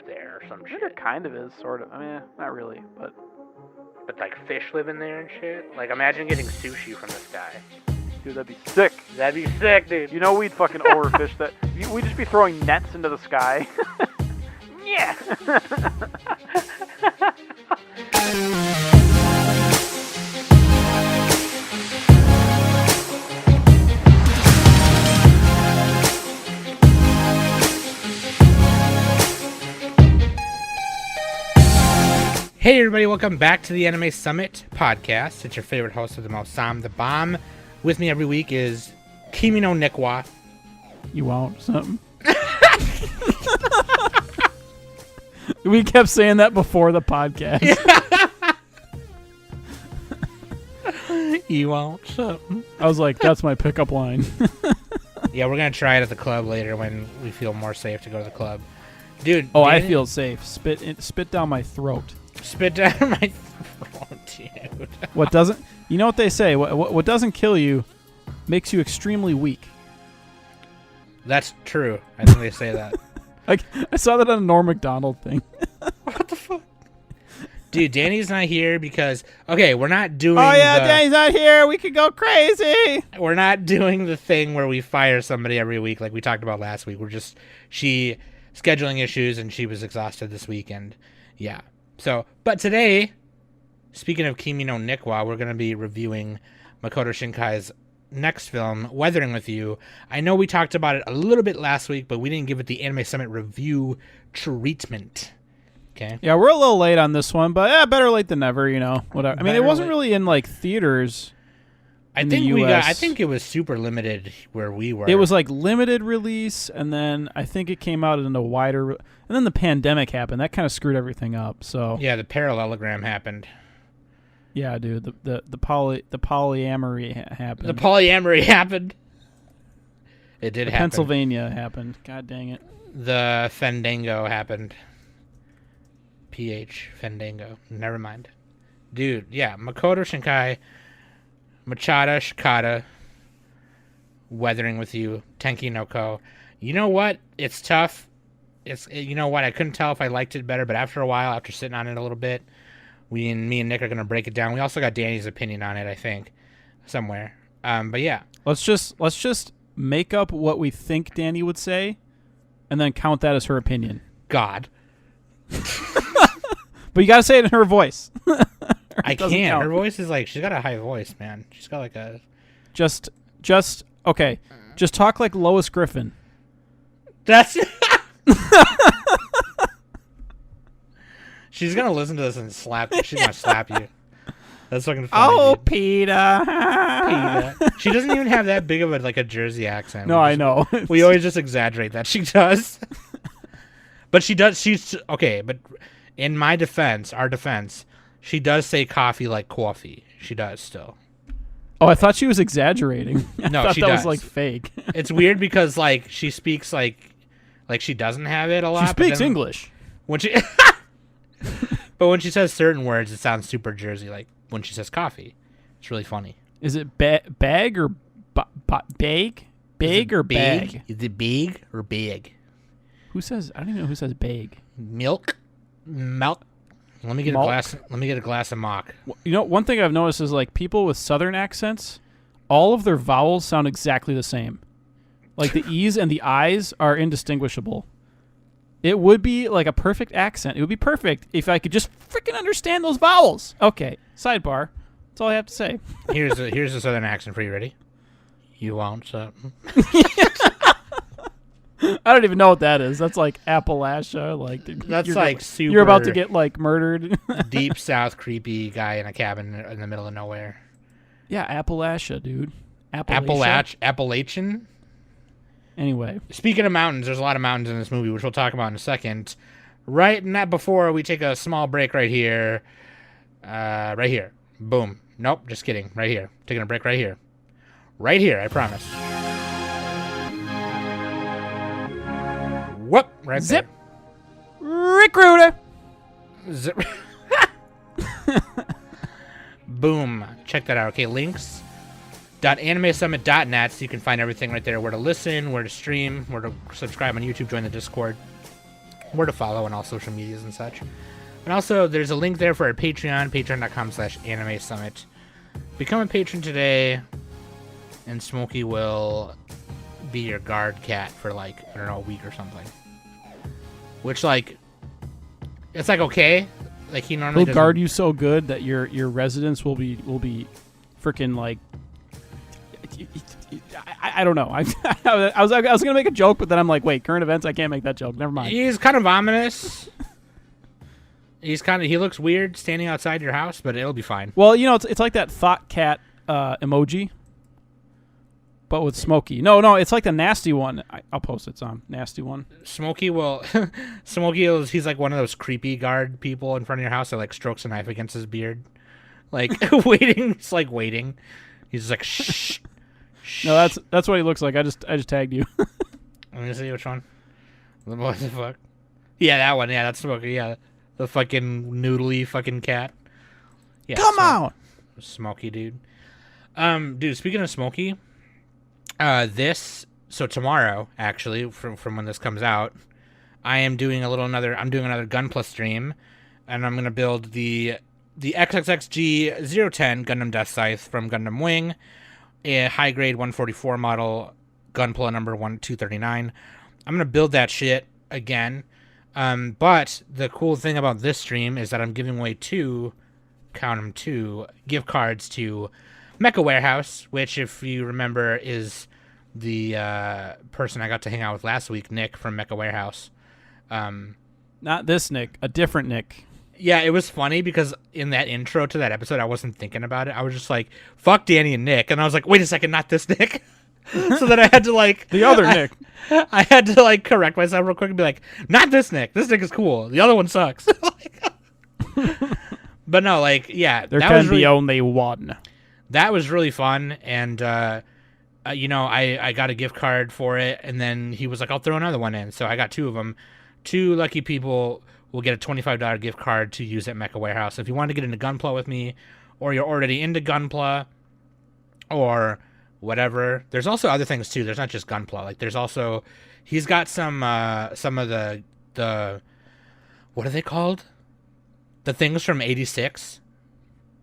there or some I shit. think it kind of is, sort of. I mean, not really, but like fish living there and shit. Like imagine getting sushi from this guy. dude, that'd be sick. That'd be sick, dude. You know, we'd fucking overfish that. We'd just be throwing nets into the sky. Yeah. Hey everybody, welcome back to the Anime Summit podcast. It's your favorite host of the most, Sam the Bomb. With me every week is Kimi no Nikwa. You want something? We kept saying that before the podcast. You want something? I was like, that's my pickup line. Yeah, we're going to try it at the club later when we feel more safe to go to the club. Dude. Oh, I feel safe. Spit down my throat. Spit down my throat, dude. What doesn't... You know what they say? What doesn't kill you makes you extremely weak. That's true. I think they say that. Like, I saw that on a Norm Macdonald thing. What the fuck? Dude, Danny's not here because... Okay, we're not doing Danny's not here. We could go crazy. We're not doing the thing where we fire somebody every week like we talked about last week. We're just... She... Scheduling issues, and she was exhausted this weekend. Yeah. So, but today, speaking of Kimi no Nikwa, we're going to be reviewing Makota Shinkai's next film, Weathering with You. I know we talked about it a little bit last week, but we didn't give it the Anime Summit review treatment. Okay. Yeah, we're a little late on this one, but better late than never, you know. Whatever. I mean, it wasn't really in like theaters. I think it was super limited where we were. It was like limited release, and then I think it came out in a wider. And then the pandemic happened. That kind of screwed everything up. So yeah, the parallelogram happened. Yeah, dude, the polyamory happened. The polyamory happened. It did happen. Pennsylvania happened. God dang it. The Fandango happened. Fandango. Never mind. Dude, yeah, Makota Shinkai. Machada Shikata, Weathering with You, Tenki no Ko. You know what? It's tough. You know what? I couldn't tell if I liked it better, but after a while, after sitting on it a little bit, me and Nick are gonna break it down. We also got Danny's opinion on it, I think, somewhere. But yeah, let's just make up what we think Danny would say, and then count that as her opinion. God. But you gotta say it in her voice. I can't. Count. Her voice is like, she's got a high voice, man. She's got like a... Just, okay. Just talk like Lois Griffin. That's... She's going to listen to this and slap you. She's going to slap you. That's fucking funny. Oh, dude. Peter. She doesn't even have that big of a Jersey accent. No, I know. We always just exaggerate that. She does. But she does... She's... Okay, but in my defense, our defense... She does say coffee like coffee. She does still. Oh, I thought she was exaggerating. No, she does. That was like fake. It's weird because like she speaks like she doesn't have it a lot. She speaks English. When she, but when she says certain words, it sounds super Jersey. Like when she says coffee, it's really funny. Is it bag or bag? Bag or bag? Is it big or big? Who says? I don't even know who says bag. Milk. Let me get Malk. a glass. Let me get a glass of mock. You know, one thing I've noticed is like people with Southern accents, all of their vowels sound exactly the same. Like the E's and the I's are indistinguishable. It would be like a perfect accent. It would be perfect if I could just freaking understand those vowels. Okay, sidebar. That's all I have to say. Here's a Southern accent for you. Ready? You want something? I don't even know what that is. That's like Appalachia. Like that's like super. You're about to get like murdered. Deep South, creepy guy in a cabin in the middle of nowhere. Yeah, Appalachia, dude. Appalachian. Anyway, speaking of mountains, there's a lot of mountains in this movie, which we'll talk about in a second. Right, not before we take a small break right here. Right here. Boom. Nope, just kidding. Right here. Taking a break right here. Right here, I promise. Whoop! Right Zip. there. Recruiter. Zip. Boom. Check that out. Okay, links.animesummit.net, so you can find everything right there. Where to listen, where to stream, where to subscribe on YouTube, join the Discord. where to follow on all social medias and such. And also, there's a link there for our Patreon, patreon.com/anime summit. Become a patron today, and Smokey will be your guard cat for like, I don't know, a week or something. Which, like, it's like okay. Like, he normally He'll guard you so good that your residence will be freaking like. I don't know. I was gonna make a joke, but then I'm like, wait, current events. I can't make that joke. Never mind. He's kind of ominous. He looks weird standing outside your house, but it'll be fine. Well, you know, it's like that thought cat emoji, but with Smokey. No, it's like the nasty one. I'll post it. It's on nasty one. Smokey he's like one of those creepy guard people in front of your house that like strokes a knife against his beard, like waiting. It's like waiting. He's just like shh. No, that's what he looks like. I just tagged you. Let me see which one. What the fuck? Yeah, that one. Yeah, that's Smokey. Yeah, the fucking noodly fucking cat. Yeah, Come on, Smokey, dude. Dude, speaking of Smokey, so tomorrow, actually, from when this comes out, I'm doing another Gunpla stream, and I'm gonna build the XXXG-010 Gundam Death Scythe from Gundam Wing, a high-grade 144 model Gunpla number 1239. I'm gonna build that shit again, but the cool thing about this stream is that I'm giving away two gift cards to Mecha Warehouse, which, if you remember, is the person I got to hang out with last week, Nick from Mecha Warehouse. Not this Nick, a different Nick. Yeah, it was funny because in that intro to that episode, I wasn't thinking about it. I was just like, fuck Danny and Nick. And I was like, wait a second, not this Nick. So then I had to like... the other Nick. I had to like correct myself real quick and be like, not this Nick. This Nick is cool. The other one sucks. But no, like, yeah. There can be only one. That was really fun. And, you know, I got a gift card for it. And then he was like, I'll throw another one in. So I got two of them. Two lucky people will get a $25 gift card to use at Mecha Warehouse. If you want to get into Gunpla with me, or you're already into Gunpla, or whatever. There's also other things too. There's not just Gunpla. Like, there's also, he's got some of the what are they called? The things from '86.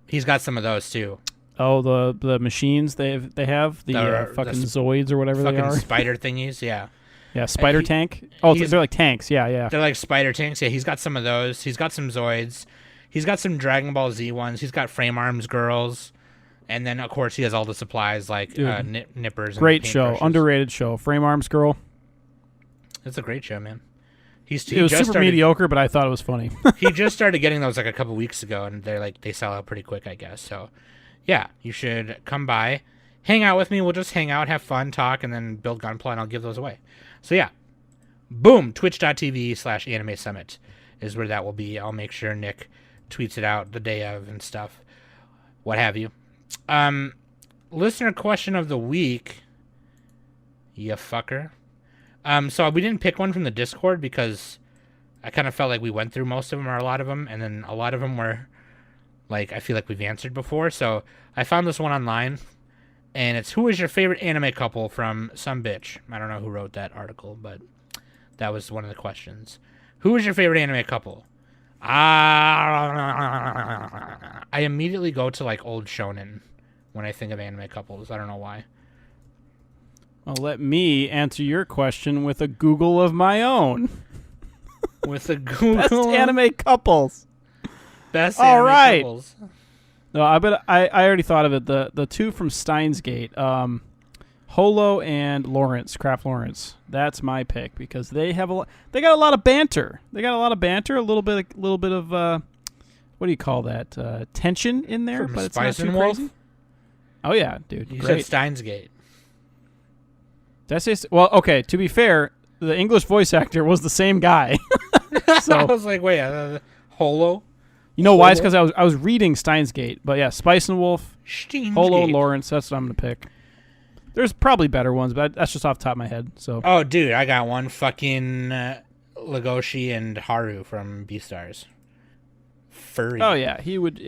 He's got some of those too. Oh, the machines they have the fucking Zoids or whatever they are. Spider thingies, yeah. Yeah, spider tank. Oh, they're like tanks. Yeah. They're like spider tanks. Yeah, he's got some of those. He's got some Zoids. He's got some Dragon Ball Z ones. He's got Frame Arms girls. And then, of course, he has all the supplies like nippers. Great and show. brushes. Underrated show. Frame Arms girl. It's a great show, man. It was super mediocre, but I thought it was funny. He just started getting those like a couple weeks ago, and they sell out pretty quick, I guess. So, yeah, you should come by, hang out with me. We'll just hang out, have fun, talk, and then build Gunpla, and I'll give those away. So yeah, boom, twitch.tv/anime summit is where that will be. I'll make sure Nick tweets it out the day of and stuff, what have you. Listener question of the week, you fucker. So we didn't pick one from the Discord because I kind of felt like we went through most of them or a lot of them, and then a lot of them were like, I feel like we've answered before. So I found this one online. And it's, who is your favorite anime couple from some bitch? I don't know who wrote that article, but that was one of the questions. Who is your favorite anime couple? I immediately go to like old shonen when I think of anime couples. I don't know why. Well, let me answer your question with a Google of my own. With a Google? Best anime couples. Best All anime right. couples. No, I already thought of it. The two from Steins Gate, Holo and Kraft Lawrence. That's my pick because they got a lot of banter. A little bit of what do you call that? Tension in there, From but it's Spice not too and Wolf? crazy. Oh yeah, dude. You great. said Steins Gate. That's just, well, okay. To be fair, the English voice actor was the same guy. So I was like, wait, Holo? You know why? It's because I was reading Steins Gate, but yeah, Spice and Wolf, Holo, Lawrence. That's what I'm gonna pick. There's probably better ones, but that's just off the top of my head. So. Oh, dude, I got one. Fucking Legoshi and Haru from Beastars. Furry. Oh yeah, he would.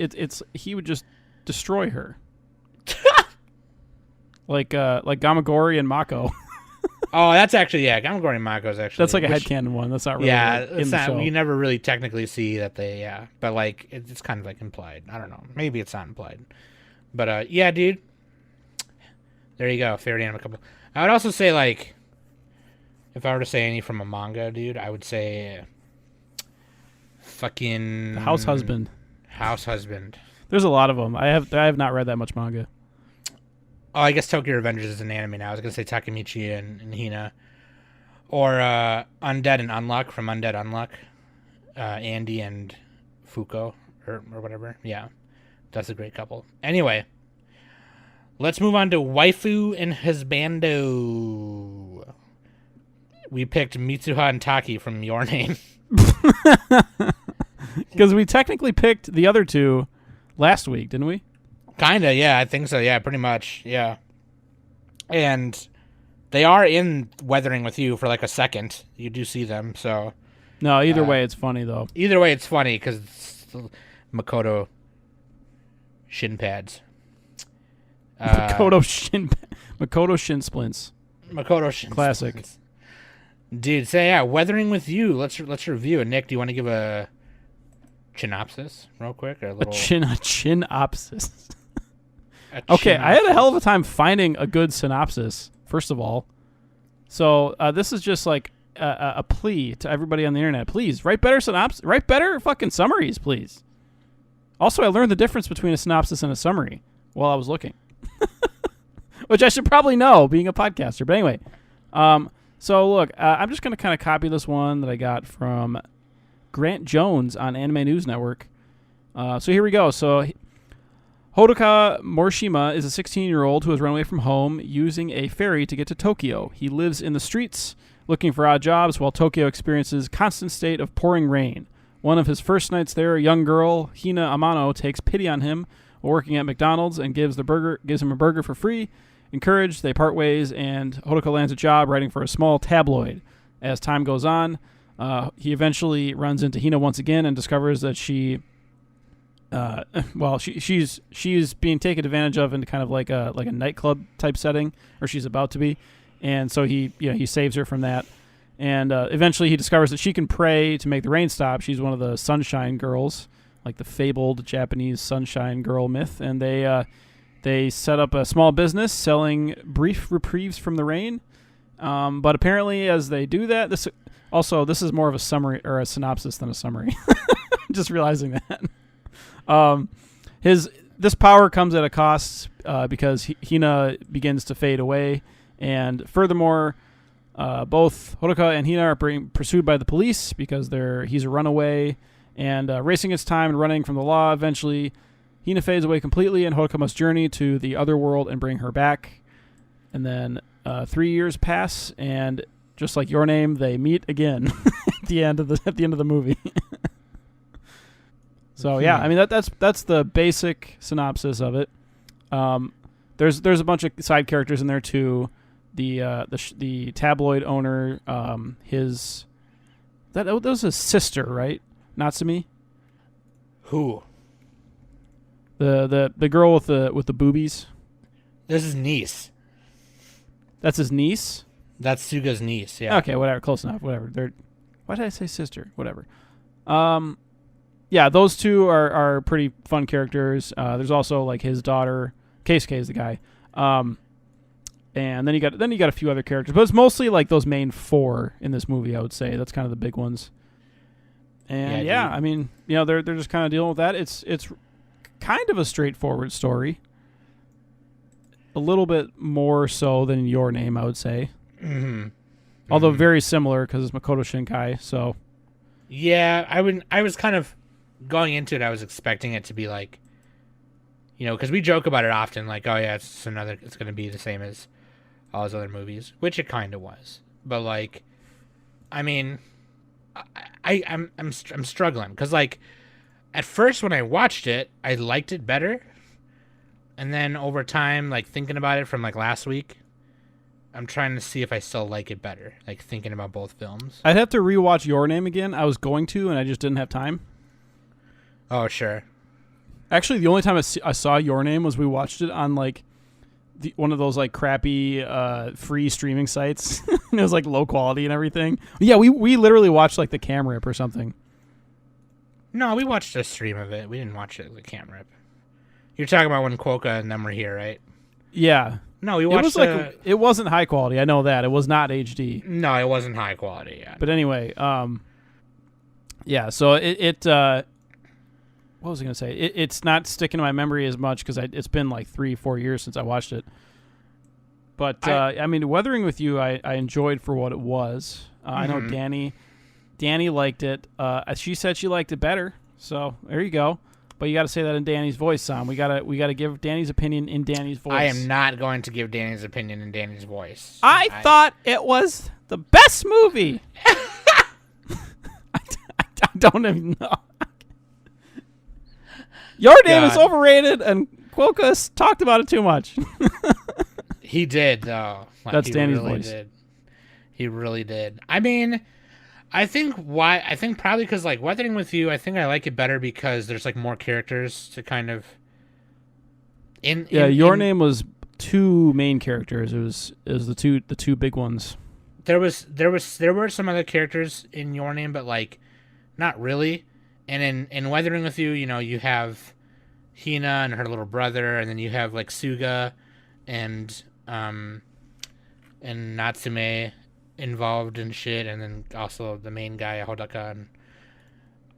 He would just destroy her. like Gamagori and Mako. Oh, that's actually Gamagori Mako is actually That's like a headcanon one. That's not really it's in the not. show. You never really technically see that they but like it's kind of like implied. I don't know. Maybe it's not implied, but dude. There you go. Favorite anime couple. I would also say like, if I were to say any from a manga, dude, I would say fucking House Husband. House Husband. There's a lot of them. I have not read that much manga. Oh, I guess Tokyo Revengers is an anime now. I was gonna say Takemichi and Hina, or Undead and Unluck from Undead Unluck, Andy and Fuko or whatever. Yeah, that's a great couple. Anyway, let's move on to Waifu and Husbando. We picked Mitsuha and Taki from Your Name. Because we technically picked the other two last week, didn't we? Kinda, yeah, I think so. Yeah, pretty much, yeah. And they are in Weathering with You for like a second. You do see them, so. No, either way, it's funny though. Either way, it's funny because it's Makoto shin pads. Makoto shin splints. Makoto shin Classic. Splints. Dude, say Weathering with You. Let's review it. Nick, do you want to give a synopsis real quick, or a little synopsis? Okay, I had a hell of a time finding a good synopsis. First of all, so this is just like a plea to everybody on the internet. Please write better synopsis. Write better fucking summaries, please. Also, I learned the difference between a synopsis and a summary while I was looking, which I should probably know, being a podcaster. But anyway, so look, I'm just gonna kind of copy this one that I got from Grant Jones on Anime News Network. So here we go. So Hodaka Morishima is a 16-year-old who has run away from home using a ferry to get to Tokyo. He lives in the streets looking for odd jobs while Tokyo experiences constant state of pouring rain. One of his first nights there, a young girl, Hina Amano, takes pity on him while working at McDonald's and gives him a burger for free. Encouraged, they part ways, and Hodaka lands a job writing for a small tabloid. As time goes on, he eventually runs into Hina once again and discovers that she's being taken advantage of in kind of like a nightclub type setting, or she's about to be, and so he saves her from that, and eventually he discovers that she can pray to make the rain stop. She's one of the Sunshine Girls, like the fabled Japanese Sunshine Girl myth, and they set up a small business selling brief reprieves from the rain, but apparently as they do that, this is more of a summary or a synopsis than a summary. Just realizing that. This power comes at a cost because Hina begins to fade away, and furthermore, both Hodaka and Hina are being pursued by the police because he's a runaway and racing his time and running from the law. Eventually, Hina fades away completely, and Hodaka must journey to the other world and bring her back. And then 3 years pass, and just like Your Name, they meet again at the end of the movie. So yeah, I mean that's the basic synopsis of it. There's a bunch of side characters in there too. The tabloid owner, that was his sister, right? Natsumi. Who? The girl with the boobies. This is niece. That's his niece. That's Suga's niece. Yeah. Okay, whatever. Close enough. Whatever. Why did I say sister? Whatever. Yeah, those two are pretty fun characters. There's also like his daughter, Keisuke is the guy, and then you got a few other characters, but it's mostly like those main four in this movie. I would say that's kind of the big ones. And I mean, they're just kind of dealing with that. It's kind of a straightforward story, a little bit more so than Your Name, I would say. Mm-hmm. Although very similar because it's Makota Shinkai. So yeah, I was kind of going into it. I was expecting it to be like, because we joke about it often, like, oh yeah, it's going to be the same as all his other movies, which it kind of was. But like, I mean, I'm struggling because like, at first when I watched it, I liked it better, and then over time, like thinking about it from like last week, I'm trying to see if I still like it better. Like thinking about both films. I'd have to rewatch Your Name again. I was going to, and I just didn't have time. Oh sure. Actually, the only time I saw Your Name was we watched it on like one of those like crappy free streaming sites. It was like low quality and everything. Yeah, we literally watched like the cam rip or something. No, we watched a stream of it. We didn't watch it the cam rip. You're talking about when Quokka and them were here, right? Yeah. No, we watched. It wasn't high quality. I know that it was not HD. No, it wasn't high quality. Yeah. But anyway, yeah. So it what was I gonna say? It's not sticking to my memory as much because it's been like 3-4 years since I watched it. But I mean, Weathering with You, I enjoyed for what it was. I know Danny liked it. She said she liked it better. So there you go. But you got to say that in Danny's voice, Sam. We gotta give Danny's opinion in Danny's voice. I am not going to give Danny's opinion in Danny's voice. I thought it was the best movie. I don't even know. Your Name is overrated, and Quokka talked about it too much. He did, though. That's Danny's voice. He really did. I mean, I think probably because like Weathering with You, I think I like it better because there's like more characters to kind of. Your Name was 2 main characters. It was the two big ones. There were some other characters in Your Name, but like, not really. And in Weathering with You, you have Hina and her little brother, and then you have like Suga, and Natsume involved in shit, and then also the main guy Hodaka, and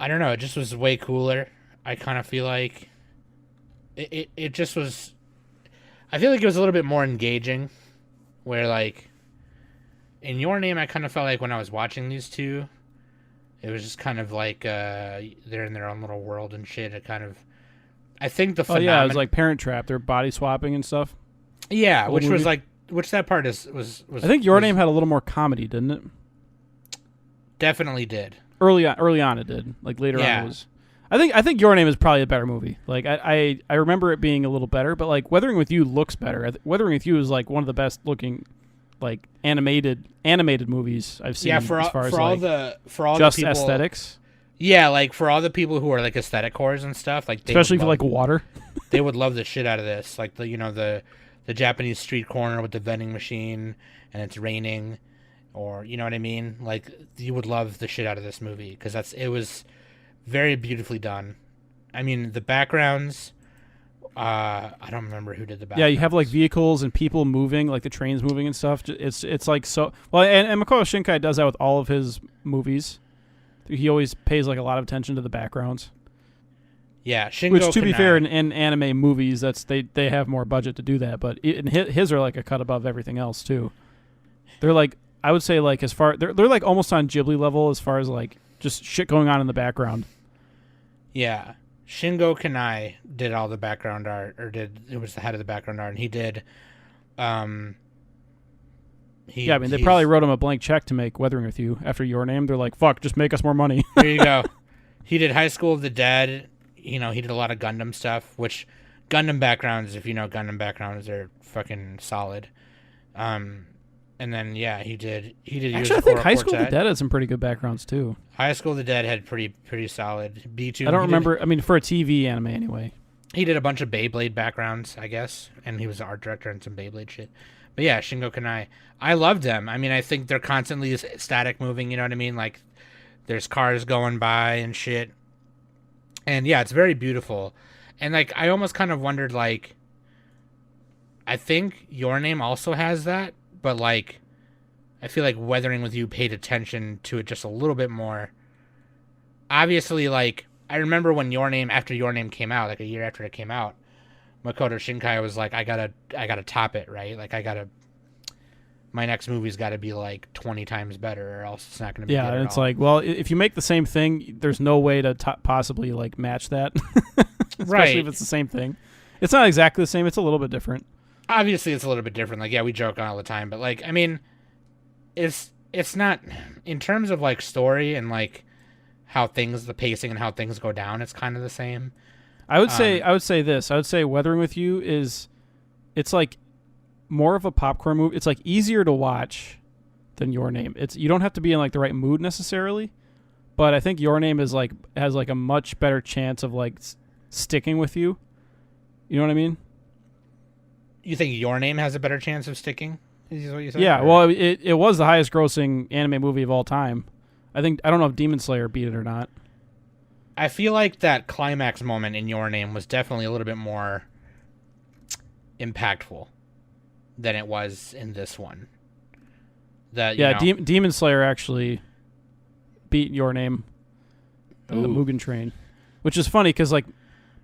I don't know, it just was way cooler. I kind of feel like it just was. I feel like it was a little bit more engaging, where like in Your Name, I kind of felt like when I was watching these two, it was just kind of like they're in their own little world and shit. It kind of, I think the it was like Parent Trap. They're body swapping and stuff. Yeah, which was like. Which that part was. I think Your Name had a little more comedy, didn't it? Definitely did. Early on, it did. Like later on, it was. I think Your Name is probably a better movie. Like I remember it being a little better, but like Weathering with You looks better. Weathering with You is like one of the best looking, like animated movies I've seen. Yeah, for all the people, aesthetics. Yeah, like for all the people who are like aesthetic whores and stuff, like especially for like water, they would love the shit out of this. Like the Japanese street corner with the vending machine and it's raining, or you know what I mean? Like you would love the shit out of this movie because it was very beautifully done. I mean, the backgrounds, I don't remember who did the backgrounds. Yeah, you have like vehicles and people moving, like the trains moving and stuff. It's like so well, and Makota Shinkai does that with all of his movies. He always pays like a lot of attention to the backgrounds. Yeah, Shingo which to Kanai. be fair, in anime movies, they have more budget to do that, but his are like a cut above everything else too. They're like, I would say like they're like almost on Ghibli level as far as like just shit going on in the background. Yeah, Shingo Kanai did all the background art, it was the head of the background art, and he did. I mean, they probably wrote him a blank check to make Weathering with You after Your Name. They're like, fuck, just make us more money. There you go. He did High School of the Dead. He did a lot of Gundam stuff, which Gundam backgrounds, if you know Gundam backgrounds, are fucking solid. And then he did. Actually, I think High School of the Dead had some pretty good backgrounds too. High School of the Dead had pretty solid. B2. I don't remember. I mean, for a TV anime anyway. He did a bunch of Beyblade backgrounds, I guess, and he was the art director in some Beyblade shit. But yeah, Shingo Kanai, I loved them. I mean, I think they're constantly static moving. You know what I mean? Like there's cars going by and shit. And yeah, it's very beautiful. And like I almost kind of wondered, like, I think Your Name also has that, but like I feel like Weathering with You paid attention to it just a little bit more. Obviously, like I remember when after Your Name came out, like a year after it came out, Makota Shinkai was like, I gotta top it, right? Like my next movie's got to be like 20 times better, or else it's not going to be. Yeah, good and it's like, well, if you make the same thing, there's no way to possibly like match that. Especially if it's the same thing. It's not exactly the same. It's a little bit different. Obviously, it's a little bit different. Like, yeah, we joke on all the time, but like, I mean, it's not in terms of like story and like the pacing and how things go down. It's kind of the same. I would say this. I would say Weathering with You it's like more of a popcorn movie. It's like easier to watch than Your Name. You don't have to be in like the right mood necessarily, but I think Your Name has like a much better chance of like sticking with you. You know what I mean? You think Your Name has a better chance of sticking? Is what you said? Yeah, Or- well, it was the highest grossing anime movie of all time. I don't know if Demon Slayer beat it or not. I feel like that climax moment in Your Name was definitely a little bit more impactful than it was in this one. That you Yeah, know, Demon Slayer actually beat Your Name, Mugen Train, which is funny because like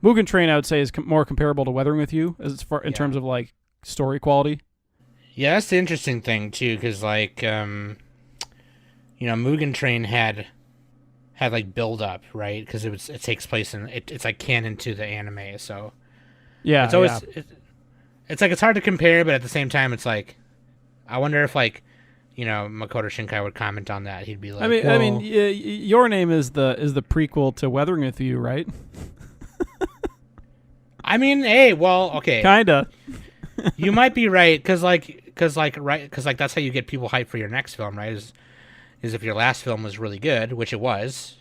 Mugen Train I would say is more comparable to Weathering with You as far in terms of like story quality. yeah, that's the interesting thing too, because like Mugen Train had like build up, right? Because it takes place in it's like canon to the anime, so Yeah, it's always it's like it's hard to compare, but at the same time, it's like I wonder if like Makota Shinkai would comment on that. He'd be like, I mean, Your Name is the prequel to Weathering with You, right? I mean, hey, well, okay, Kinda. you might be right, because that's how you get people hyped for your next film, right? Is if your last film was really good, which it was.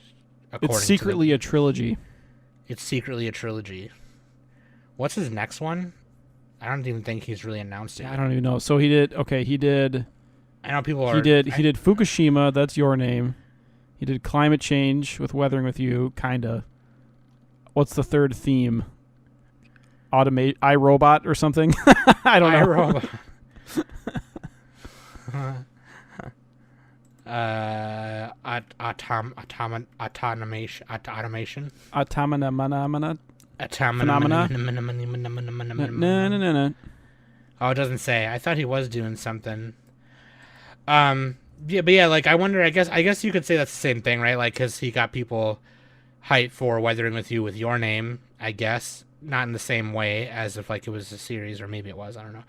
It's secretly a trilogy. It's secretly a trilogy. What's his next one? I don't even think he's really announced it. I don't even know. So he did. I know people are. He did Fukushima. That's Your Name. He did climate change with Weathering with You. Kinda. What's the third theme? iRobot or something. I don't know. Automation. Phenomena. No. Oh, it doesn't say. I thought he was doing something. Yeah, but yeah, like I wonder. I guess you could say that's the same thing, right? Like, because he got people hyped for Weathering with You with Your Name. I guess not in the same way as if like it was a series, or maybe it was. I don't know.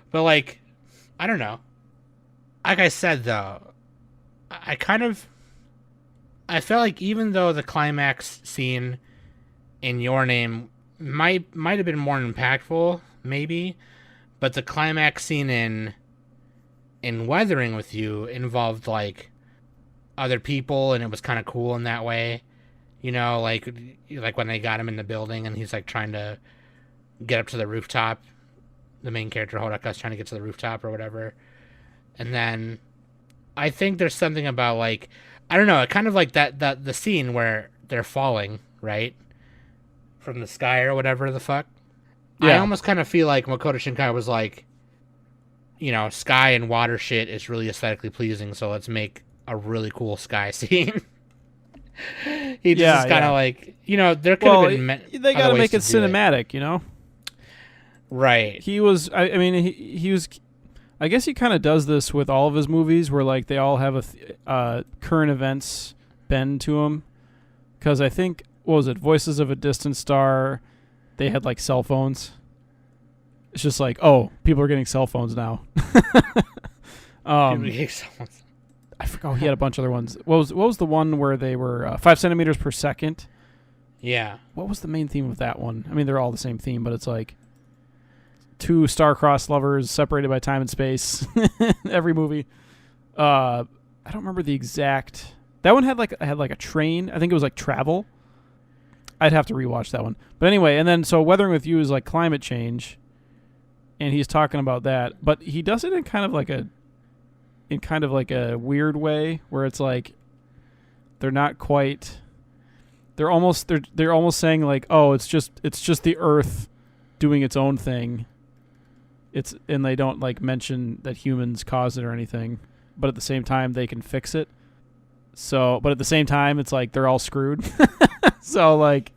But like, I don't know. Like I said though, I felt like even though the climax scene in Your Name might have been more impactful, maybe, but the climax scene in Weathering with You involved like other people, and it was kind of cool in that way. Like when they got him in the building and he's like trying to get up to the rooftop. The main character Hodaka is trying to get to the rooftop or whatever. And then I think there's something about like, I don't know, kind of like that the scene where they're falling, right? From the sky or whatever the fuck. Yeah. I almost kind of feel like Makota Shinkai was like, sky and water shit is really aesthetically pleasing, so let's make a really cool sky scene. He just kind of like, there could have been they got to make it cinematic, Right. He was, I mean, he was, I guess he kind of does this with all of his movies where like they all have a current events bend to them. Because I think, what was it, Voices of a Distant Star, they had like cell phones. It's just like, oh, people are getting cell phones now. I forgot. He had a bunch of other ones. What was the one where they were 5 centimeters per second? Yeah. What was the main theme of that one? I mean, they're all the same theme, but it's like two star-crossed lovers separated by time and space. Every movie. I don't remember the exact. That one had like a train. I think it was like travel. I'd have to rewatch that one. But anyway, and then so Weathering with You is like climate change, and he's talking about that, but he does it in kind of like a weird way where it's like they're not quite. They're almost saying like, oh, it's just the Earth doing its own thing. And they don't like mention that humans caused it or anything, but at the same time they can fix it. So, but at the same time it's like they're all screwed. So like,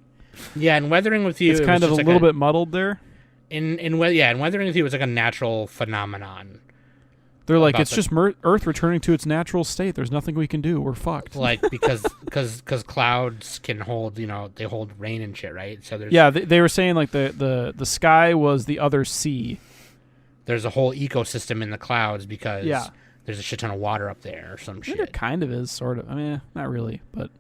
yeah, and Weathering with You, it's kind of a little bit muddled there. In Weathering with You, it was like a natural phenomenon. They're like, it's just Earth returning to its natural state. There's nothing we can do. We're fucked. Like, because clouds can hold, they hold rain and shit, right? So there's they were saying like the sky was the other sea. There's a whole ecosystem in the clouds because there's a shit ton of water up there or some shit. It kind of is, sort of. I mean, not really, but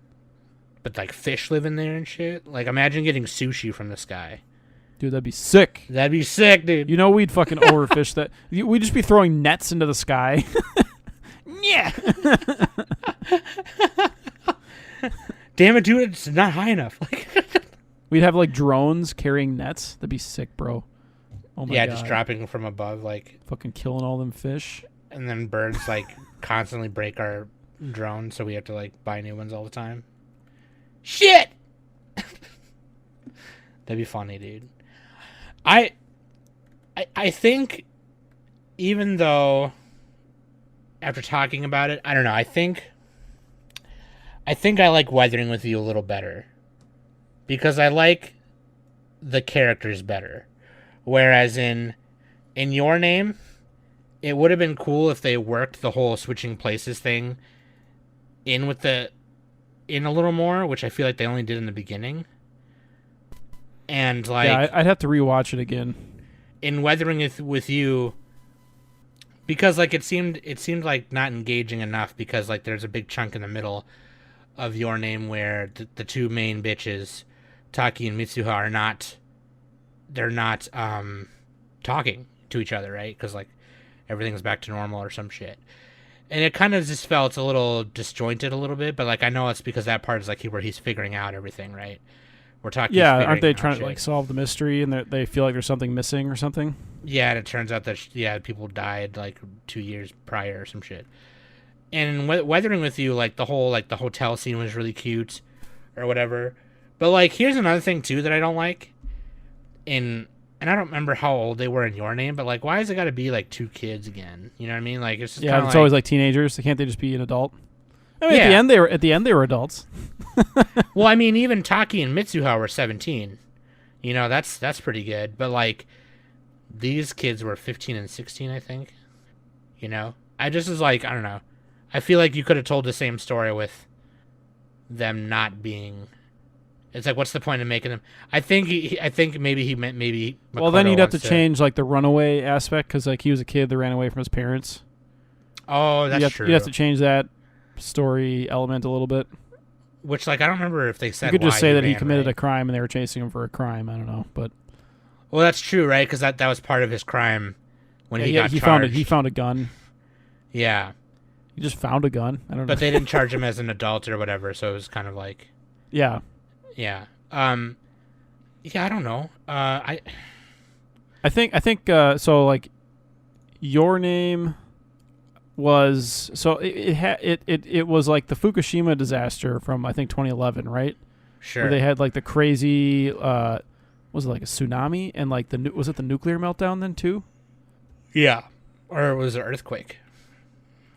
like fish live in there and shit. Like, imagine getting sushi from the sky. Dude, that'd be sick. That'd be sick, dude. We'd fucking overfish that. We'd just be throwing nets into the sky. Yeah. Damn it, dude. It's not high enough. We'd have like drones carrying nets. That'd be sick, bro. Oh my Yeah, god. just dropping from above, like, Fucking killing all them fish. and then birds like constantly break our drone, so we have to like buy new ones all the time. Shit. That'd be funny, dude. I think, even though after talking about it, I don't know. I think I like Weathering with You a little better because I like the characters better. Whereas in Your Name, it would have been cool if they worked the whole switching places thing in a little more, which I feel like they only did in the beginning. And like, yeah, I'd have to rewatch it again. In Weathering with You, because like it seemed like not engaging enough, because like there's a big chunk in the middle of Your Name where the two main bitches, Taki and Mitsuha, are not talking to each other, right? Because like everything's back to normal or some shit, and it kind of just felt a little disjointed a little bit. But like I know it's because that part is like where he's figuring out everything, right? We're talking. Yeah, aren't they trying to like solve the mystery, and they feel like there's something missing or something? Yeah, and it turns out that people died like 2 years prior or some shit. And in Weathering with You, like the whole like the hotel scene was really cute, or whatever. But like, here's another thing too that I don't like. And I don't remember how old they were in Your Name, but like, why has it got to be like two kids again? You know what I mean? Like, it's just yeah, it's like, always like teenagers. Can't they just be an adult? I mean, Yeah. at the end they were adults. Well, I mean, even Taki and Mitsuha were 17. You know, that's pretty good. But like, these kids were 15 and 16, I think. You know, I just was like, I don't know. I feel like you could have told the same story with them not being. It's like, what's the point of making them? I think maybe he meant maybe. Well, then Makoto you'd have to wants change like the runaway aspect, because like he was a kid that ran away from his parents. Oh, that's true. You have to change that story element a little bit. Which, like, I don't remember if they said. You could just why say that he ran, committed right? a crime and they were chasing him for a crime. I don't know, but Well, that's true, right? Because that was part of his crime when he got he charged. found a gun. Yeah, He just found a gun. I don't know. but they didn't charge him as an adult or whatever, so it was kind of like, Yeah. yeah, I don't know. I think so. Like, Your Name was so it was like the Fukushima disaster from I think 2011, right? Sure. Where they had like the crazy was it like a tsunami and like was it the nuclear meltdown then too? Yeah, or it was an earthquake.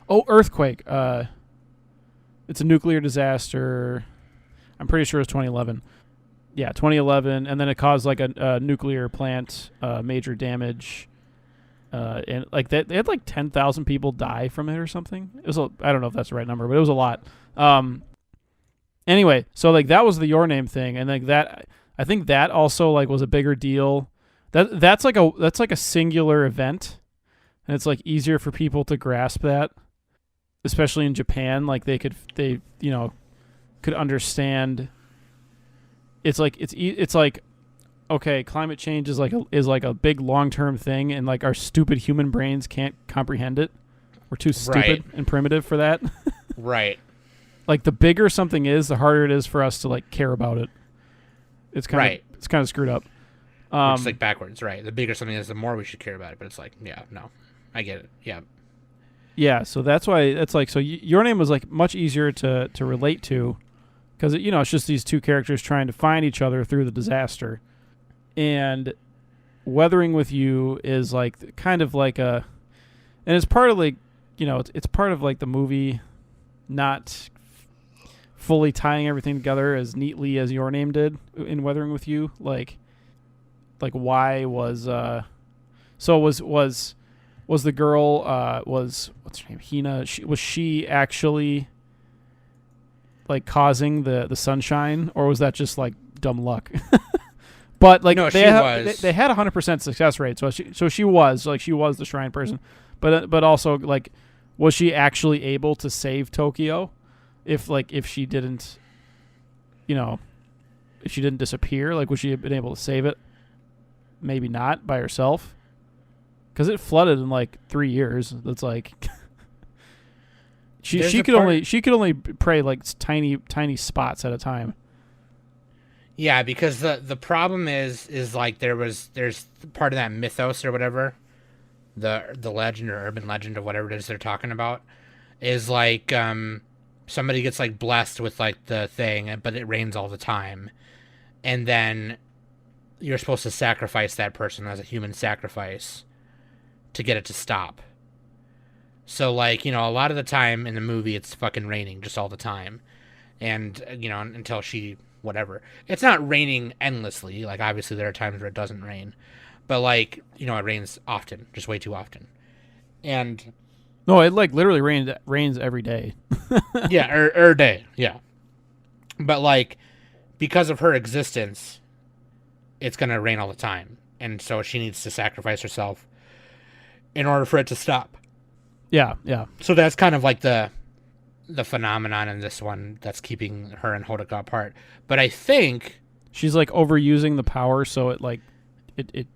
Oh, earthquake. It's a nuclear disaster. I'm pretty sure it's 2011. Yeah, 2011, and then it caused like a nuclear plant major damage. And like they had like 10,000 people die from it or something. It was I don't know if that's the right number, but it was a lot. Anyway, so like that was the Your Name thing, and like that, I think that also like was a bigger deal. That's like a singular event, and it's like easier for people to grasp that, especially in Japan. Like they could understand. It's like okay, climate change is like a big long-term thing, and like our stupid human brains can't comprehend it. We're too stupid and primitive for that. Right. Like the bigger something is, the harder it is for us to like care about it. It's kind of screwed up. It's like backwards, right? The bigger something is, the more we should care about it. But it's like, yeah, no, I get it. Yeah. Yeah, so that's why it's like, so Your Name was like much easier to relate to, because it's just these two characters trying to find each other through the disaster. And Weathering with You is like kind of like and it's part of like, it's part of like the movie not fully tying everything together as neatly as Your Name did in Weathering with You. Like why was was the girl what's her name, Hina? Was she actually like causing the sunshine, or was that just like dumb luck? But like No, they had 100% success rate, so she was the shrine person, but also like, was she actually able to save Tokyo if she didn't disappear? Like, would she have been able to save it? Maybe not by herself, because it flooded in like 3 years. That's like she could only pray like tiny spots at a time. Yeah, because the problem is like there's part of that mythos or whatever, the legend or urban legend or whatever it is they're talking about, is like somebody gets like blessed with like the thing, but it rains all the time, and then you're supposed to sacrifice that person as a human sacrifice to get it to stop. So like, you know, a lot of the time in the movie it's fucking raining just all the time, and you know, until she whatever. It's not raining endlessly. Like obviously there are times where it doesn't rain, but like, you know, it rains often, just way too often. And No, it like literally rains every day. yeah, or day, yeah. But like, because of her existence, it's gonna rain all the time, and so she needs to sacrifice herself in order for it to stop. Yeah, yeah. So that's kind of like the phenomenon in this one that's keeping her and Hodaka apart. But I think She's like overusing the power, so it like it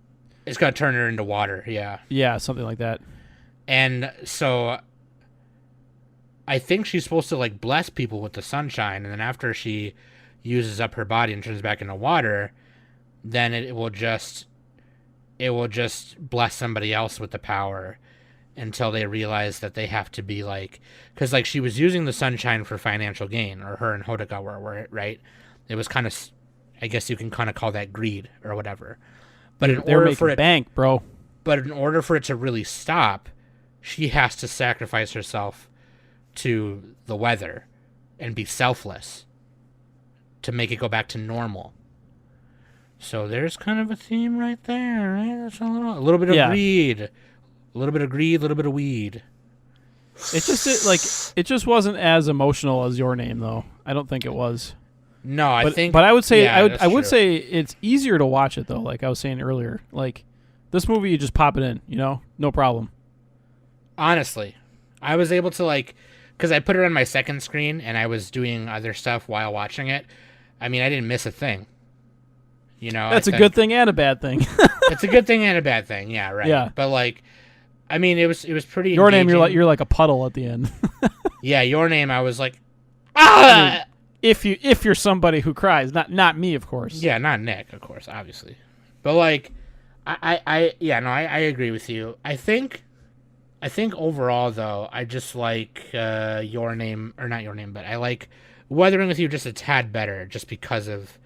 it's gonna turn her into water. yeah, something like that. And so I think she's supposed to like bless people with the sunshine, and then after she uses up her body and turns back into water, then it will just bless somebody else with the power until they realize that they have to be like, because like she was using the sunshine for financial gain, or her and Hodaka were right. It was kind of, I guess you can kind of call that greed or whatever. But in They're order making for it, bank, bro. but in order for it to really stop, she has to sacrifice herself to the weather and be selfless to make it go back to normal. So there's kind of a theme right there, right? That's a little bit of greed, a little bit of greed, a little bit of weed. It just wasn't as emotional as Your Name, though. I don't think it was. No, But I would say yeah, I would say it's easier to watch it though. Like I was saying earlier, like this movie, you just pop it in, you know, no problem. Honestly, I was able to like, because I put it on my second screen and I was doing other stuff while watching it. I mean, I didn't miss a thing. You know, That's a good thing and a bad thing. It's a good thing and a bad thing. Yeah, right. Yeah. But like, I mean, it was pretty. Your Name, engaging. you're like a puddle at the end. Yeah, Your Name. I was like, ah. If you're somebody who cries, not me, of course. Yeah, not Nick, of course, obviously. But like, I agree with you. I think overall though, I just like Your Name, or not Your Name, but I like Weathering with You just a tad better, just because of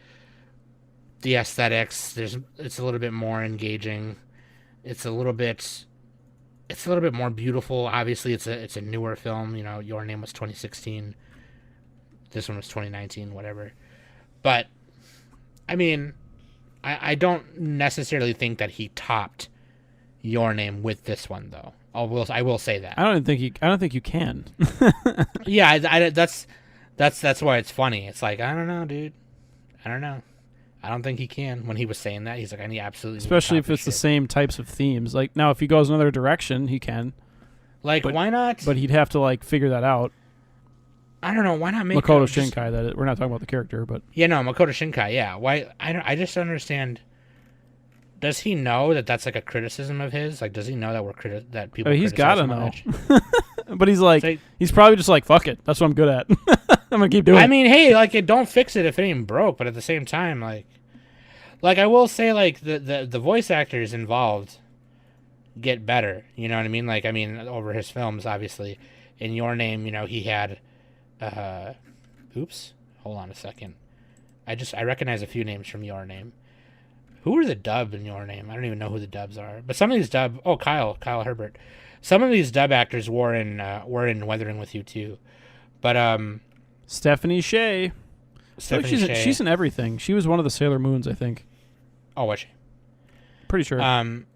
the aesthetics. It's a little bit more engaging. It's a little bit more beautiful. Obviously, it's a newer film. You know, Your Name was 2016. This one was 2019, whatever. But I mean, I don't necessarily think that he topped Your Name with this one, though. I will say that. I don't think you can. Yeah, that's why it's funny. It's like, I don't know, dude. I don't know. I don't think he can. When he was saying that, he's like, I need absolutely. Especially if it's the same types of themes. Like now, if he goes another direction, he can. Like, why not? But he'd have to like figure that out. I don't know. Why not make Makota Shinkai? We're not talking about the character, but yeah, no, Makota Shinkai. Yeah, why? I just don't understand. Does he know that that's like a criticism of his? Like, does he know that that people? He's gotta know. But he's like, he's probably just like, fuck it. That's what I'm good at. I'm gonna keep doing it. I mean, hey, like, don't fix it if it ain't broke. But at the same time, like I will say, like the voice actors involved get better. You know what I mean? Like, I mean, over his films, obviously. In Your Name, you know, he had. Oops. Hold on a second. I recognize a few names from Your Name. Who were the dub in Your Name? I don't even know who the dubs are. But some of these dub. Oh, Kyle Herbert. Some of these dub actors were in Weathering with You too. But Stephanie Sheh. She's in everything. She was one of the Sailor Moons, I think. Oh, was she? Pretty sure. But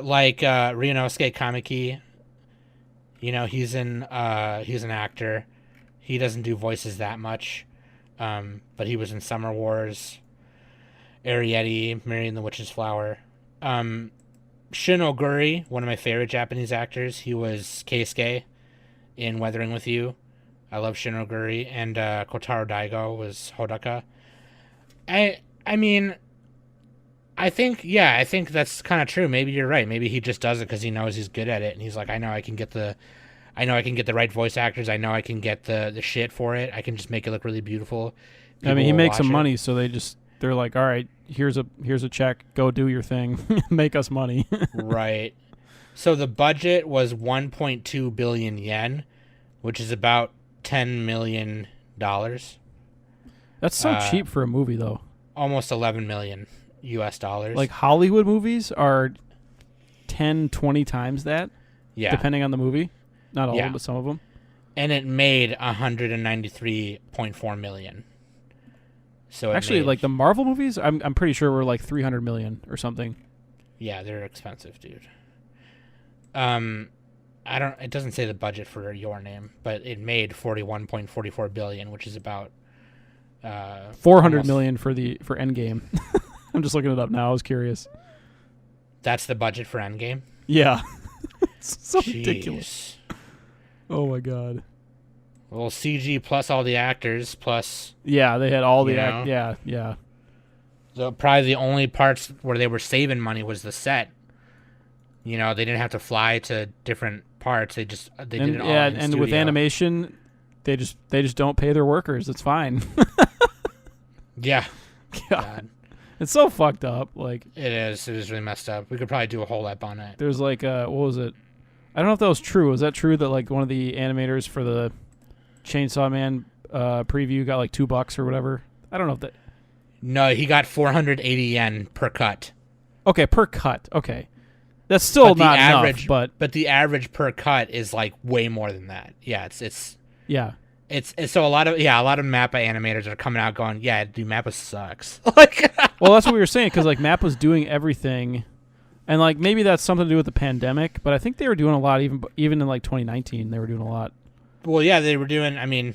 like Ryunosuke Kamiki. You know, he's an actor. He doesn't do voices that much. But he was in Summer Wars, Arietti, Mary and the Witch's Flower. Shin Oguri, one of my favorite Japanese actors. He was Keisuke in Weathering with You. I love Shin Oguri. And Kotaro Daigo was Hodaka. I mean, I think that's kind of true. Maybe you're right. Maybe he just does it because he knows he's good at it, and he's like, I know I can get the right voice actors. I know I can get the shit for it. I can just make it look really beautiful. I mean, he will makes some watch it. money, so they're like, all right, here's a check, go do your thing, make us money. Right. So the budget was 1.2 billion yen, which is about $10 million. That's so cheap for a movie, though. Almost 11 million US dollars. Like Hollywood movies are 10, 20 times that, depending on the movie. Not all of them, but some of them. And it made 193.4 million. So actually, like the Marvel movies, I'm pretty sure were like 300 million or something. Yeah, they're expensive, dude. It doesn't say the budget for Your Name, but it made 41.44 billion, which is about 400 million for Endgame. I'm just looking it up now. I was curious. That's the budget for Endgame? Yeah. It's so Jeez. ridiculous. Oh my god. Well, CG plus all the actors plus they had all the yeah. Probably the only parts where they were saving money was the set. They didn't have to fly to different parts. They did it all in and studio. with animation, they just don't pay their workers. It's fine. Yeah. God. It's so fucked up. Like it is really messed up. We could probably do a whole ep on it. There's like what was it? I don't know if that was true. Was that true that like one of the animators for the Chainsaw Man preview got like $2 or whatever? I don't know if that. No, he got 480 yen per cut. Okay, per cut. Okay, that's still not enough. But the average per cut is like way more than that. Yeah, it's so a lot of Mappa animators are coming out going, yeah, dude, Mappa sucks. Like, well, that's what we were saying because like Mappa's doing everything, and like maybe that's something to do with the pandemic. But I think they were doing a lot even in like 2019. They were doing a lot. Well, yeah, they were doing. I mean,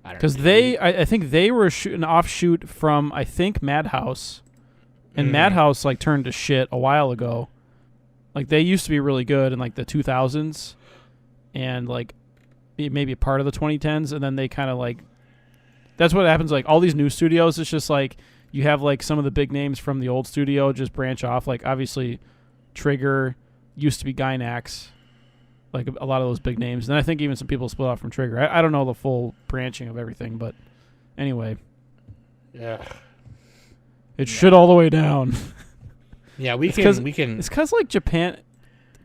I don't know. Because I think they were an offshoot from I think Madhouse, and Madhouse like turned to shit a while ago. Like they used to be really good in like the 2000s, and like maybe a part of the 2010s, and then they kind of like that's what happens. Like all these new studios, it's just like you have like some of the big names from the old studio just branch off. Like obviously, Trigger used to be Gainax. Like a lot of those big names. And I think even some people split off from Trigger. I don't know the full branching of everything, but anyway. Yeah. It should all the way down. Yeah, we can. It's because like Japan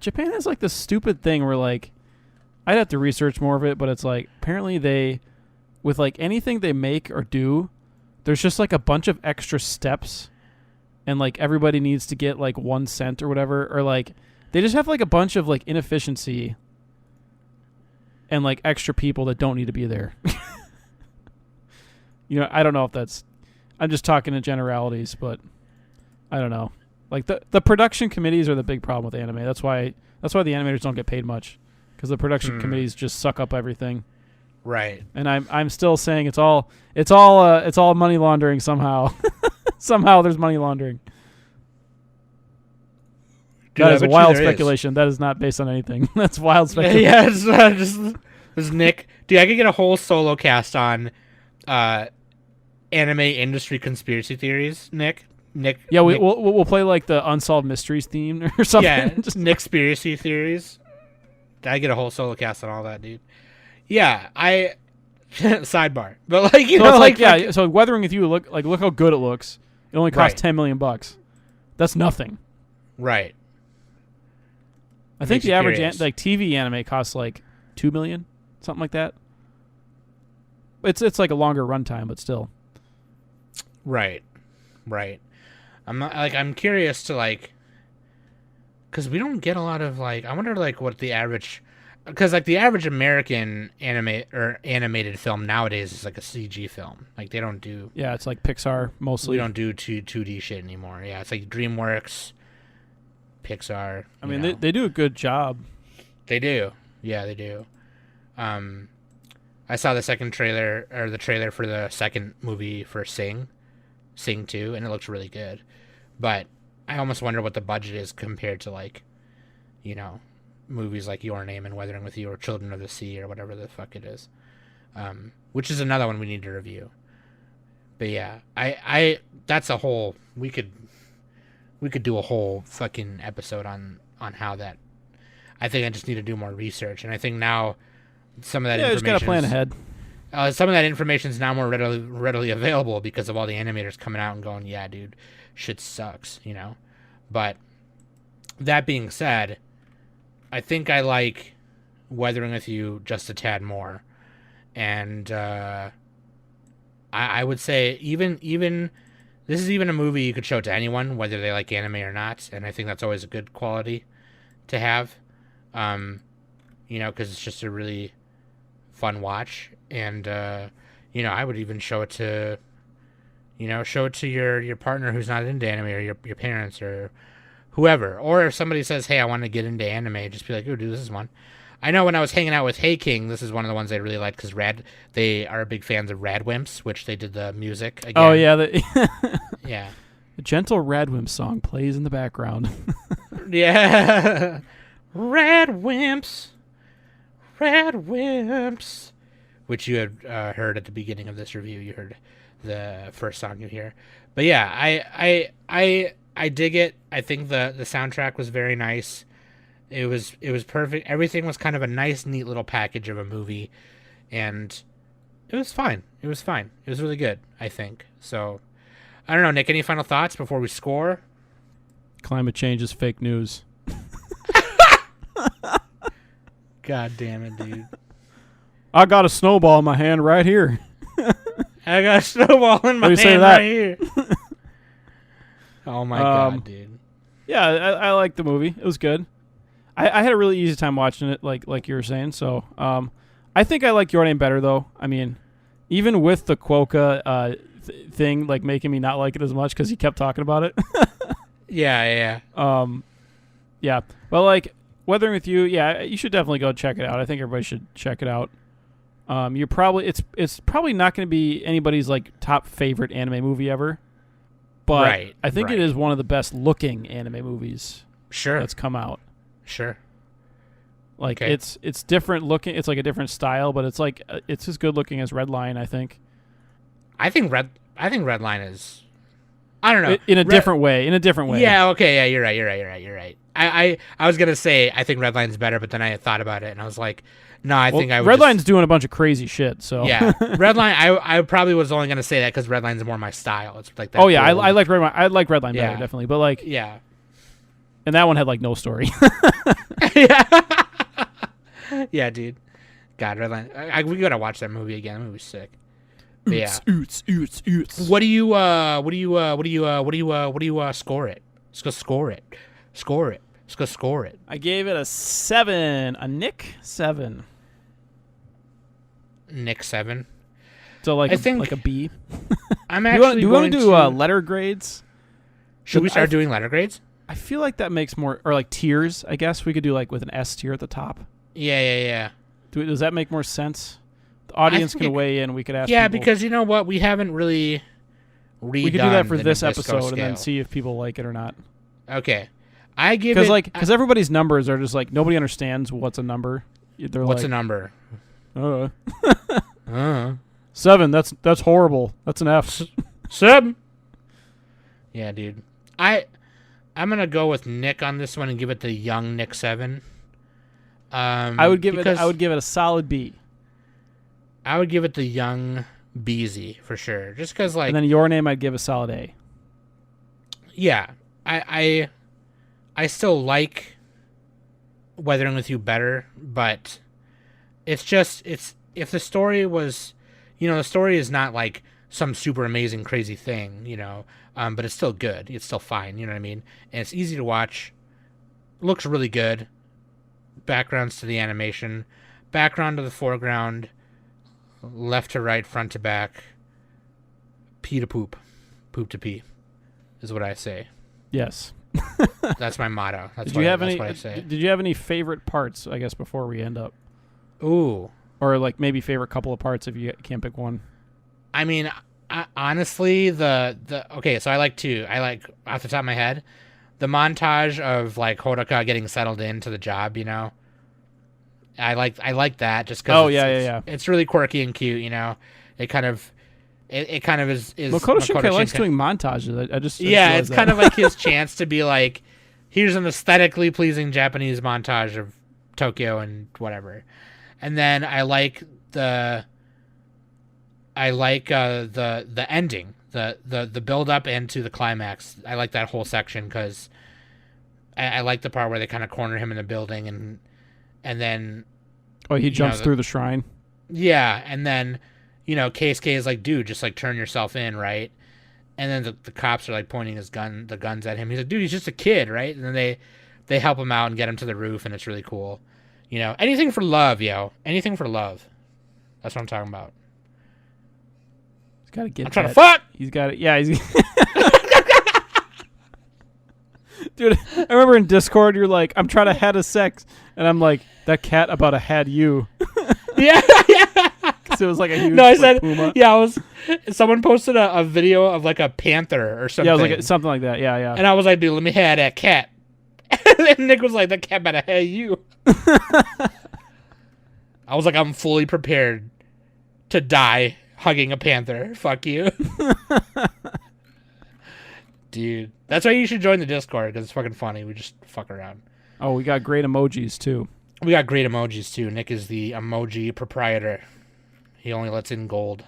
has like this stupid thing where like I'd have to research more of it, but it's like apparently they with like anything they make or do, there's just like a bunch of extra steps, and like everybody needs to get like 1 cent or whatever, or like they just have like a bunch of like inefficiency and like extra people that don't need to be there. I don't know if that's. I'm just talking in generalities, but I don't know. Like the production committees are the big problem with anime. That's why the animators don't get paid much, because the production committees just suck up everything. Right. And I'm still saying it's all money laundering somehow. Somehow there's money laundering. Dude, that is a wild speculation. That is not based on anything. That's wild speculation. Yeah, it's just Nick. Dude, I could get a whole solo cast on anime industry conspiracy theories, Nick. Yeah, we'll play like the Unsolved Mysteries theme or something. Yeah, Nick conspiracy theories. I get a whole solo cast on all that, dude. Yeah, I sidebar, but like So Weathering with You look how good it looks. It only costs $10 million. That's nothing. Right. I think the average TV anime costs like $2 million, something like that. It's like a longer runtime, but still. Right. I'm curious to because we don't get a lot of I wonder what the average, because the average American animated film nowadays is like a CG film. Like they don't do. Yeah, it's like Pixar mostly. We don't do 2D shit anymore. Yeah, it's like DreamWorks, Pixar. I mean, they do a good job. They do. Yeah, they do. I saw the trailer for the second movie for Sing 2, and it looks really good. But I almost wonder what the budget is compared to movies like Your Name and Weathering with You or Children of the Sea or whatever the fuck it is. Which is another one we need to review. But yeah, I that's a whole we could do a whole fucking episode on how that. I think I just need to do more research, and I think now some of that information. You just gotta plan ahead. some of that information is now more readily available because of all the animators coming out and going, yeah, dude, shit sucks, you know. But that being said, I think I like Weathering with You just a tad more, and I would say even this is even a movie you could show to anyone, whether they like anime or not, and I think that's always a good quality to have, you know, because it's just a really fun watch, and you know, I would even show it to, you know, your partner who's not into anime, or your parents, or whoever, or if somebody says, hey, I want to get into anime, just be like, oh, dude, this is one. I know when I was hanging out with Hey King, this is one of the ones I really liked because they are big fans of Radwimps, which they did the music again. Oh yeah, yeah. The gentle Radwimps song plays in the background. Yeah, Radwimps, which you had heard at the beginning of this review. You heard the first song you hear, but yeah, I dig it. I think the soundtrack was very nice. It was perfect. Everything was kind of a nice, neat little package of a movie, and it was fine. It was really good, I think. So, I don't know, Nick, any final thoughts before we score? Climate change is fake news. God damn it, dude. I got a snowball in my hand right here. I got a snowball in my hand right here. Oh my God, dude. Yeah, I liked the movie. It was good. I had a really easy time watching it, like you were saying. So, I think I like Your Name better, though. I mean, even with the Quokka thing, like making me not like it as much because he kept talking about it. Yeah. Yeah. Well, like Weathering with You, yeah, you should definitely go check it out. I think everybody should check it out. It's probably not going to be anybody's like top favorite anime movie ever, but I think it is one of the best looking anime movies. Sure. That's come out. Sure. Like it's different looking. It's like a different style, but it's like it's as good looking as Redline, I think. I think Redline is. I don't know. In a different way. Yeah. Okay. Yeah. You're right. I was gonna say I think Redline's better, but then I thought about it and I was like, no, I think I would. Redline's doing a bunch of crazy shit. So yeah, Redline. I probably was only gonna say that because Redline's more my style. It's like that. Oh yeah, I like Redline. I like Redline better, definitely. But like, yeah. And that one had like no story. Yeah. Yeah, dude. God, Redline. We gotta watch that movie again. That movie's sick. But yeah. What do you score it? Let's go score it. Let's go score it. I gave it a 7. A Nick 7. Nick 7. So like I think like a B. I'm actually. Do we want to do letter grades? Should we start doing letter grades? I feel like that makes more, or like tiers. I guess we could do like with an S tier at the top. Yeah. Does that make more sense? The audience can weigh in. We could ask. Yeah, people. Because you know what, we haven't really redone. We could do that for this Nabisco episode scale. and then see if people like it or not. Okay, I give it because everybody's numbers are just like nobody understands what's a number. They're what's like, a number? 7. That's horrible. That's an F. 7. Yeah, dude. I'm gonna go with Nick on this one and give it the young Nick 7. I would give it a solid B. I would give it the young Beezy for sure, just because like. And then Your Name, I'd give a solid A. Yeah, I still like Weathering with You better, but it's if the story was, you know, the story is not like some super amazing crazy thing, you know, but it's still good. It's still fine, you know what I mean? And it's easy to watch. Looks really good. Backgrounds to the animation, background to the foreground, left to right, front to back, pee to poop, poop to pee, is what I say. Yes. That's my motto. That's what I say. Did you have any favorite parts, I guess, before we end up? Ooh. Or like maybe favorite couple of parts if you can't pick one. I mean, honestly, okay, so I like two. I like, off the top of my head, the montage of like Hodaka getting settled into the job, you know. I like that just because it's really quirky and cute, you know. It kind of is Makota Shinkai likes doing montages. I just it's that. kind of like his chance to be like, here's an aesthetically pleasing Japanese montage of Tokyo and whatever. And then I like the I like the ending, the build up into the climax. I like that whole section because I like the part where they kind of corner him in the building and then he jumps through the shrine. Yeah, and then KSK is like, dude, just like turn yourself in, right? And then the cops are like pointing the guns at him. He's like, dude, he's just a kid, right? And then they help him out and get him to the roof, and it's really cool. Anything for love, yo. Anything for love. That's what I'm talking about. He's got to get. I'm trying to fuck. He's got it. Yeah, he's. Dude, I remember in Discord you're like, I'm trying to had a sex, and I'm like, that cat about to had you. Yeah. Because it was like a huge. No, I said, puma. yeah. Someone posted a video of like a panther or something. Yeah, it was like something like that. Yeah, yeah. And I was like, dude, let me have that cat. And Nick was like, that cat better have you. I was like, I'm fully prepared to die hugging a panther. Fuck you. Dude, that's why you should join the Discord, because it's fucking funny. We just fuck around. Oh, we got great emojis too. We got great emojis too. Nick is the emoji proprietor. He only lets in gold.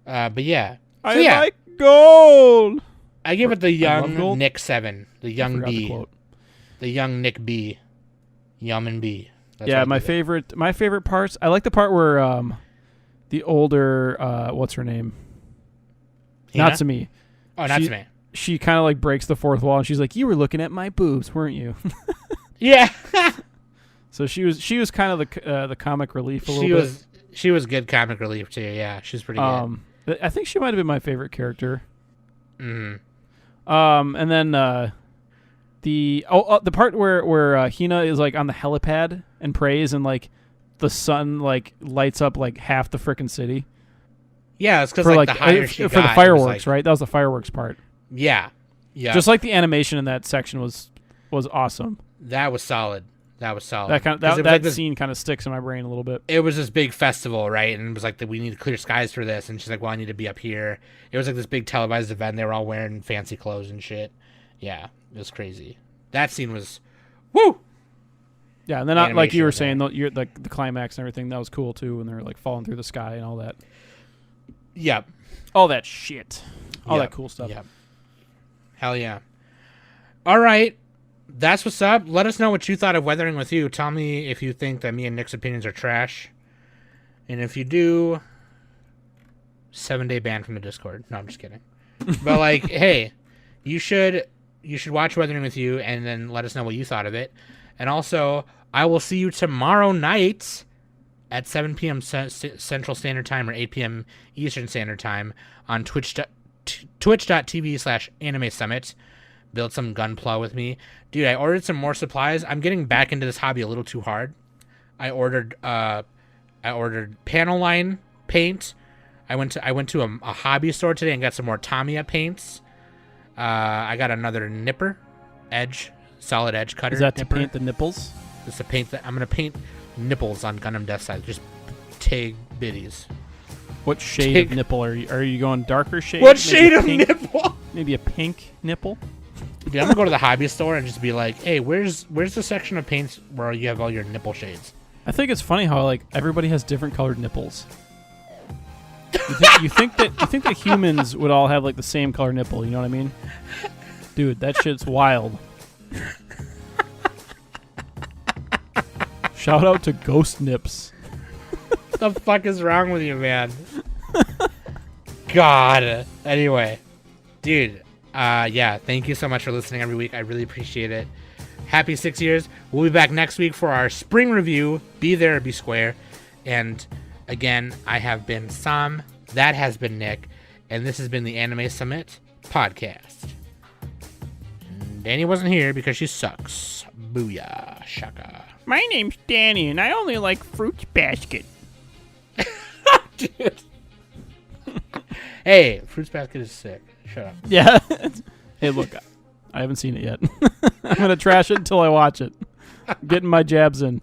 But yeah. I like gold. I give it the young Nick 7. The young B. The quote. The young Nick B. Yum and B. That's yeah, my favorite parts. I like the part where the older what's her name? Hina? Natsumi. Oh, Natsumi. She kind of like breaks the fourth wall, and she's like, "You were looking at my boobs, weren't you?" Yeah. So she was kind of the comic relief a little bit. She was good comic relief too. Yeah, she's pretty good. I think she might have been my favorite character. Mm. And then the part where Hina is like on the helipad and prays, and like the sun like lights up like half the frickin' city. Yeah, it's because like the higher she for got, the fireworks, right? That was the fireworks part. Yeah, yeah. Just like the animation in that section was awesome. That was solid. That scene kind of sticks in my brain a little bit. It was this big festival, right? And it was like we need clear skies for this. And she's like, well, I need to be up here. It was like this big televised event. They were all wearing fancy clothes and shit. Yeah, it was crazy. That scene was, woo. Yeah, and then like you were saying, the climax and everything, that was cool too. And they're like falling through the sky and all that. Yep. All that shit. All that cool stuff. Yep. Hell yeah. All right. That's what's up. Let us know what you thought of Weathering with You. Tell me if you think that me and Nick's opinions are trash. And if you do, 7-day ban from the Discord. No, I'm just kidding. But like, hey, you should watch Weathering with You and then let us know what you thought of it. And also, I will see you tomorrow night at 7 p.m. Central Standard Time or 8 p.m. Eastern Standard Time on twitch.tv/Anime Summit. Build some gunpla with me. Dude, I ordered some more supplies. I'm getting back into this hobby a little too hard. I ordered panel line paint. I went to a hobby store today and got some more Tamiya paints. I got another nipper, solid edge cutter. Is that nipper. To paint the nipples? It's to paint I'm gonna paint nipples on Gundam Death Side. Just tag biddies. What shade of nipple are you? Are you going darker shade? What shade of nipple? Maybe a pink nipple. Dude, I'm gonna go to the hobby store and just be like, "Hey, where's the section of paints where you have all your nipple shades?" I think it's funny how like everybody has different colored nipples. You think that humans would all have like the same color nipple? You know what I mean? Dude, that shit's wild. Shout out to Ghost Nips. What the fuck is wrong with you, man? God. Anyway, dude. Yeah, thank you so much for listening every week. I really appreciate it. Happy 6 years. We'll be back next week for our spring review. Be there or be square. And again, I have been Sam. That has been Nick. And this has been the Anime Summit podcast. Danny wasn't here because she sucks. Booyah. Shaka. My name's Danny, and I only like Fruits Basket. Dude. Hey, Fruits Basket is sick. Shut up. Yeah. Hey, look, I haven't seen it yet. I'm going to trash it until I watch it. Getting my jabs in.